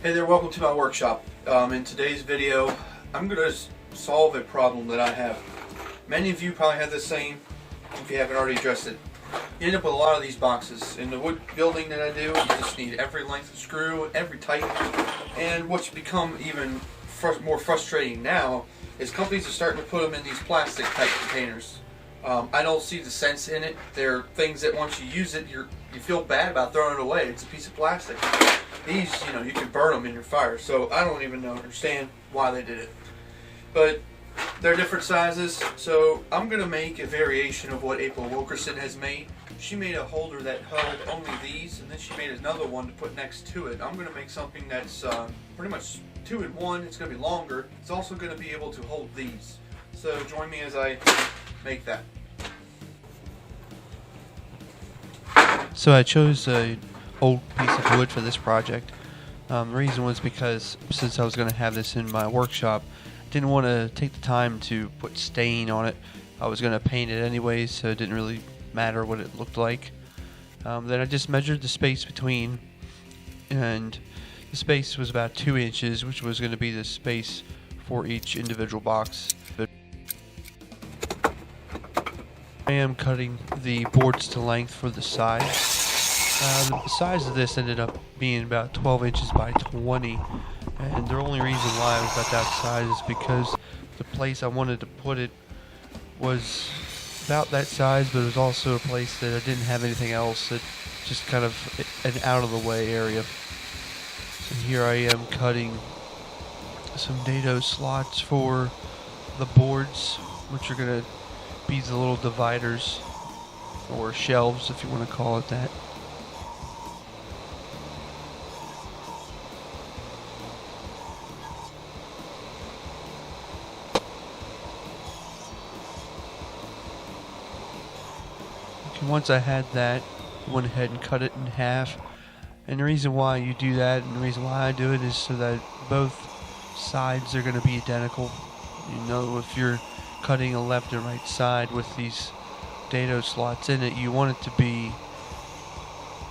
Hey there, welcome to my workshop. In today's video, I'm going to solve a problem that I have. Many of you probably have the same if you haven't already addressed it. You end up with a lot of these boxes. In the wood building that I do, you just need every length of screw, every type. And what's become even more frustrating now is companies are starting to put them in these plastic type containers. I don't see the sense in it. They're things that once you use it, you feel bad about throwing it away. It's a piece of plastic. These, you can burn them in your fire. So I don't even understand why they did it. But they're different sizes. So I'm going to make a variation of what April Wilkerson has made. She made a holder that held only these, and then she made another one to put next to it. I'm going to make something that's pretty much 2-in-1. It's going to be longer. It's also going to be able to hold these. So join me as I make that. So I chose an old piece of wood for this project. The reason was because since I was going to have this in my workshop, I didn't want to take the time to put stain on it. I was going to paint it anyways, so it didn't really matter what it looked like. Then I just measured the space between, and the space was about 2 inches, which was going to be the space for each individual box. I am cutting the boards to length for the size. The size of this ended up being about 12 inches by 20, and the only reason why I was about that size is because the place I wanted to put it was about that size, but it was also a place that I didn't have anything else, that just kind of an out of the way area. So here I am cutting some dado slots for the boards, which are going to be the little dividers, or shelves if you want to call it that. Okay, once I had that, I went ahead and cut it in half. And the reason why you do that, and the reason why I do it, is so that both sides are going to be identical. If you're cutting a left and right side with these dado slots in it, you want it to be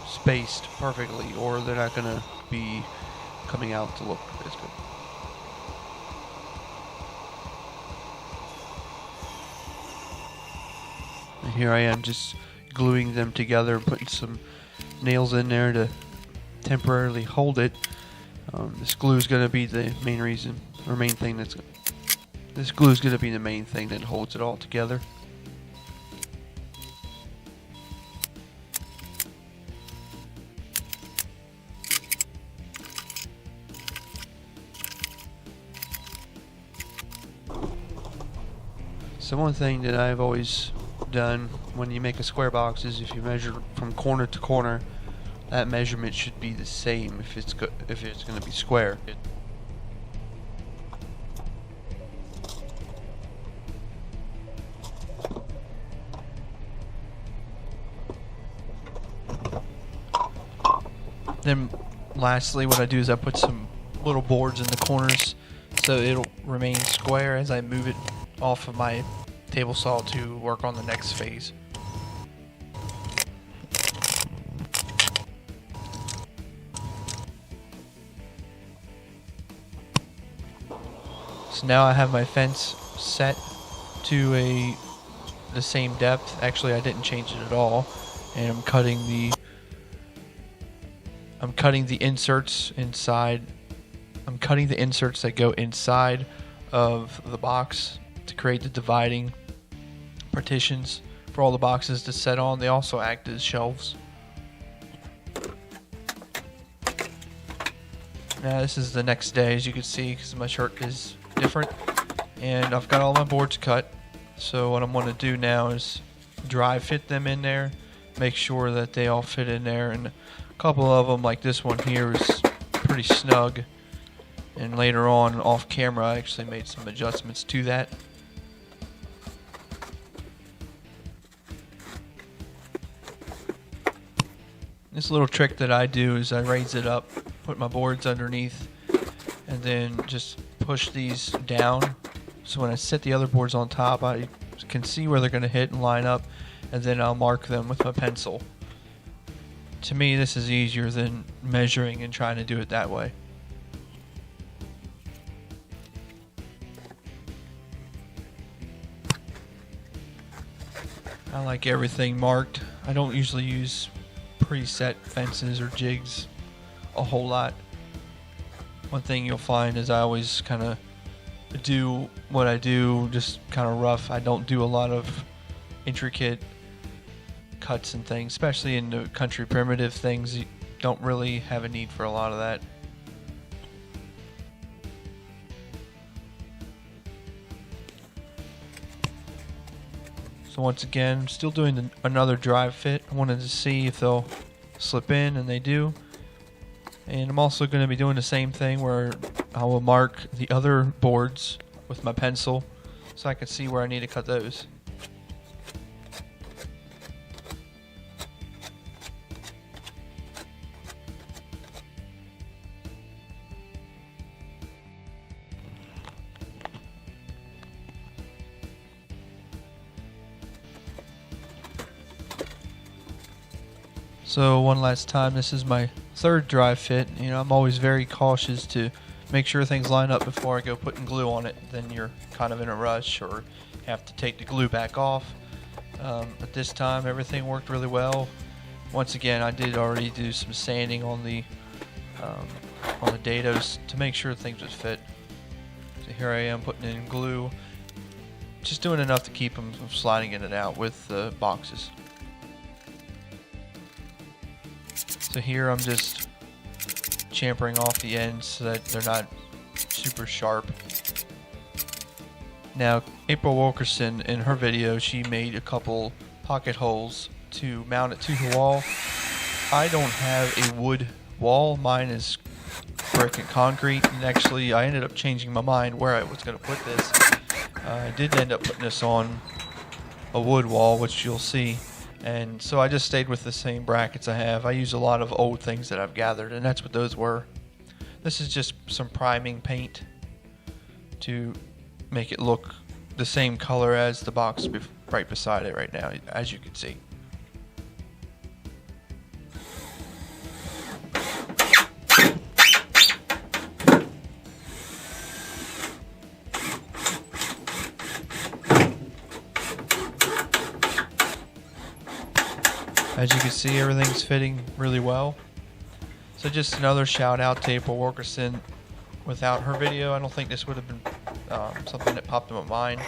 spaced perfectly, or they're not going to be coming out to look as good. And here I am just gluing them together and putting some nails in there to temporarily hold it. This glue is going to be the main reason, or main thing that's This glue is going to be the main thing that holds it all together. So one thing that I've always done when you make a square box is if you measure from corner to corner, that measurement should be the same if it's going to be square. Then lastly, what I do is I put some little boards in the corners so it'll remain square as I move it off of my table saw to work on the next phase. So now I have my fence set to the same depth. Actually, I didn't change it at all, and I'm cutting the inserts inside. I'm cutting the inserts that go inside of the box to create the dividing partitions for all the boxes to set on. They also act as shelves. Now this is the next day, as you can see, because my shirt is different, and I've got all my boards cut. So what I'm going to do now is dry fit them in there, make sure that they all fit in there, and a couple of them, like this one here, is pretty snug, and later on off camera I actually made some adjustments to that. This little trick that I do is I raise it up, put my boards underneath, and then just push these down, so when I set the other boards on top I can see where they're going to hit and line up, and then I'll mark them with my pencil. To me, this is easier than measuring and trying to do it that way. I like everything marked. I don't usually use preset fences or jigs a whole lot. One thing you'll find is I always kind of do what I do, just kind of rough. I don't do a lot of intricate cuts and things, especially in the country primitive things. You don't really have a need for a lot of that. So once again, still doing another drive fit. I wanted to see if they'll slip in, and they do. And I'm also going to be doing the same thing where I will mark the other boards with my pencil so I can see where I need to cut those. So one last time, this is my third drive fit. I'm always very cautious to make sure things line up before I go putting glue on it. Then you're kind of in a rush or have to take the glue back off. But this time everything worked really well. Once again, I did already do some sanding on the dados to make sure things would fit. So here I am putting in glue, just doing enough to keep them from sliding in and out with the boxes. So here I'm just champering off the ends so that they're not super sharp. Now, April Wilkerson, in her video, she made a couple pocket holes to mount it to the wall. I don't have a wood wall. Mine is brick and concrete, and actually I ended up changing my mind where I was going to put this. I did end up putting this on a wood wall, which you'll see. And so I just stayed with the same brackets I have. I use a lot of old things that I've gathered, and that's what those were. This is just some priming paint to make it look the same color as the box right beside it right now, as you can see. As you can see, everything's fitting really well. So just another shout out to April Wilkerson. Without her video, I don't think this would have been something that popped in my mind.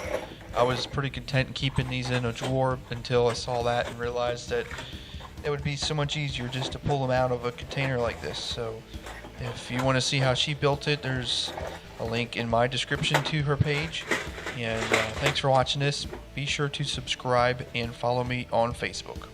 I was pretty content keeping these in a drawer until I saw that and realized that it would be so much easier just to pull them out of a container like this. So if you want to see how she built it, there's a link in my description to her page. And thanks for watching this. Be sure to subscribe and follow me on Facebook.